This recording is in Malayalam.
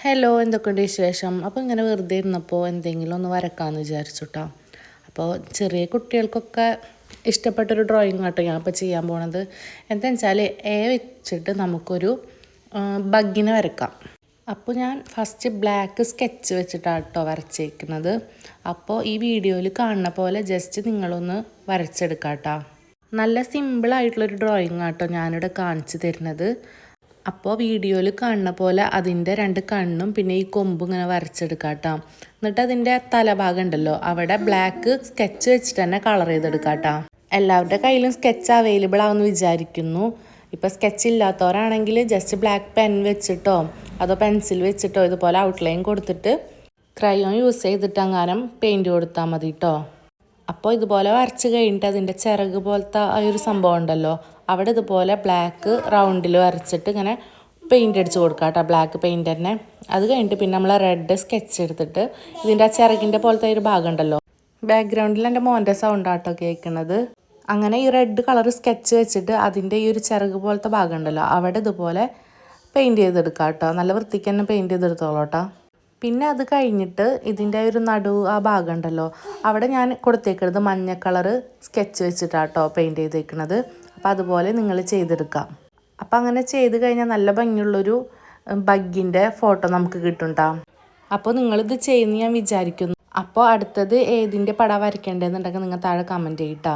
ഹലോ, എന്തൊക്കെയുണ്ട് വിശേഷം? അപ്പോൾ ഇങ്ങനെ വെറുതെ ഇരുന്നപ്പോൾ എന്തെങ്കിലും ഒന്ന് വരക്കാമെന്ന് വിചാരിച്ചുട്ടോ. അപ്പോൾ ചെറിയ കുട്ടികൾക്കൊക്കെ ഇഷ്ടപ്പെട്ടൊരു ഡ്രോയിങ് കേട്ടോ ഞാൻ ഇപ്പോൾ ചെയ്യാൻ പോണത്. എന്താണെന്ന് വെച്ചാൽ വെച്ചിട്ട് നമുക്കൊരു ബഗ്ഗിനെ വരക്കാം. അപ്പോൾ ഞാൻ ഫസ്റ്റ് ബ്ലാക്ക് സ്കെച്ച് വെച്ചിട്ടാണ് കേട്ടോ വരച്ചേക്കുന്നത്. അപ്പോൾ ഈ വീഡിയോയിൽ കാണുന്ന പോലെ ജസ്റ്റ് നിങ്ങളൊന്ന് വരച്ചെടുക്കാം കേട്ടോ. നല്ല സിമ്പിളായിട്ടുള്ളൊരു ഡ്രോയിങ് കേട്ടോ ഞാനിവിടെ കാണിച്ചു തരുന്നത്. അപ്പോൾ വീഡിയോയിൽ കാണുന്ന പോലെ അതിൻ്റെ 2 കണ്ണും പിന്നെ ഈ കൊമ്പും ഇങ്ങനെ വരച്ചെടുക്കാം കേട്ടോ. എന്നിട്ട് അതിൻ്റെ തലഭാഗം ഉണ്ടല്ലോ അവിടെ ബ്ലാക്ക് സ്കെച്ച് വെച്ചിട്ട് തന്നെ കളർ ചെയ്തെടുക്കാം കേട്ടോ. എല്ലാവരുടെ കയ്യിലും സ്കെച്ച് അവൈലബിൾ ആവുമെന്ന് വിചാരിക്കുന്നു. ഇപ്പോൾ സ്കെച്ച് ഇല്ലാത്തവരാണെങ്കിൽ ജസ്റ്റ് ബ്ലാക്ക് പെൻ വെച്ചിട്ടോ അതോ പെൻസിൽ വെച്ചിട്ടോ ഇതുപോലെ ഔട്ട്ലൈൻ കൊടുത്തിട്ട് ക്രയോൺ യൂസ് ചെയ്തിട്ട് അങ്ങനെ പെയിൻറ്റ് കൊടുത്താൽ മതി കേട്ടോ. അപ്പോൾ ഇതുപോലെ വരച്ച് കഴിഞ്ഞിട്ട് അതിൻ്റെ ചിറക് പോലത്തെ ആ ഒരു സംഭവം ഉണ്ടല്ലോ അവിടെ ഇതുപോലെ ബ്ലാക്ക് റൗണ്ടിൽ വരച്ചിട്ട് ഇങ്ങനെ പെയിൻ്റ് അടിച്ച് കൊടുക്കുക കേട്ടോ, ബ്ലാക്ക് പെയിൻറ്റ് തന്നെ. അത് കഴിഞ്ഞിട്ട് പിന്നെ നമ്മൾ റെഡ് സ്കെച്ച് എടുത്തിട്ട് ഇതിൻ്റെ ആ ചിറകിൻ്റെ പോലത്തെ ഒരു ഭാഗം ഉണ്ടല്ലോ, ബാക്ക്ഗ്രൗണ്ടിൽ എൻ്റെ മോൻ്റെ സൗണ്ടാട്ടോ കേൾക്കുന്നത്. അങ്ങനെ ഈ റെഡ് കളർ സ്കെച്ച് വെച്ചിട്ട് അതിൻ്റെ ഈ ഒരു ചിറക് പോലത്തെ ഭാഗം ഉണ്ടല്ലോ അവിടെ ഇതുപോലെ പെയിൻറ്റ് ചെയ്തെടുക്കുക കേട്ടോ. നല്ല വൃത്തിക്ക് തന്നെ പെയിൻറ്റ് ചെയ്തെടുത്തോളൂ കേട്ടോ. പിന്നെ അത് കഴിഞ്ഞിട്ട് ഇതിൻ്റെ ഒരു ആ ഭാഗം ഉണ്ടല്ലോ അവിടെ ഞാൻ കൊടുത്തേക്കുന്നത് മഞ്ഞ കളറ് സ്കെച്ച് വെച്ചിട്ടാട്ടോ പെയിൻറ്റ് ചെയ്തേക്കുന്നത്. അപ്പോൾ അതുപോലെ നിങ്ങൾ ചെയ്തെടുക്കാം. അപ്പോൾ അങ്ങനെ ചെയ്ത് കഴിഞ്ഞാൽ നല്ല ഭംഗിയുള്ളൊരു ബഗ്ഗിൻ്റെ ഫോട്ടോ നമുക്ക് കിട്ടും കേട്ടോ. അപ്പോൾ നിങ്ങളിത് ചെയ്യുമെന്ന് ഞാൻ വിചാരിക്കുന്നു. അപ്പോൾ അടുത്തത് ഏതിൻ്റെ പടം വരയ്ക്കേണ്ടതെന്നുണ്ടെങ്കിൽ നിങ്ങൾ താഴെ കമൻറ്റ് ചെയ്യട്ടോ.